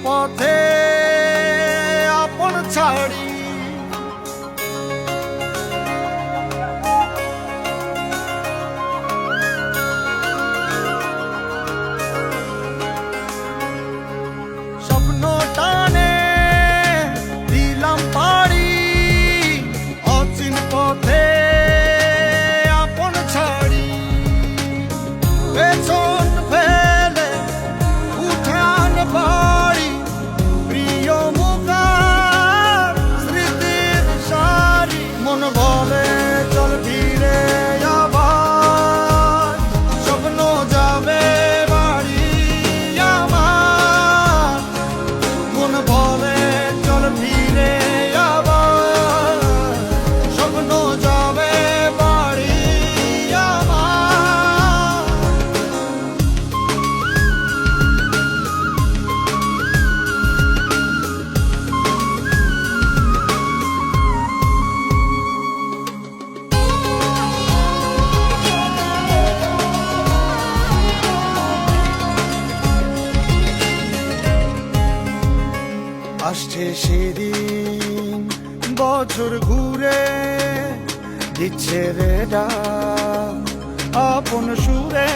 পথে আপন ছাড়ি স্বপ্ন টানে দিলাম পাড়ি অচিন পথে আপন ছাড়ি পেছন ফেলে উঠান বাড়ি প্রিয় মুখার স্মৃতির সারি মন বলে চল ফিরে আবার স্বপ্ন যাবে বাড়ি আমার মন বলে চল ফিরে আবার স্বপ্ন যাবে বাড়ি আমার আসছে সেদিন বছর ঘুরে দিচ্ছে রে ডাক আপন সুরে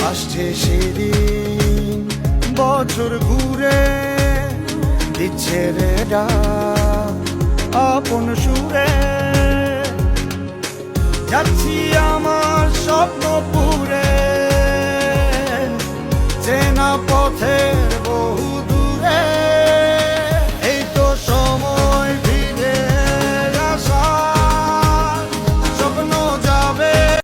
আসছে সেদিন বছর ঘুরে দিচ্ছে রে ডাক আপন সুরে যাচ্ছি আমার স্বপ্ন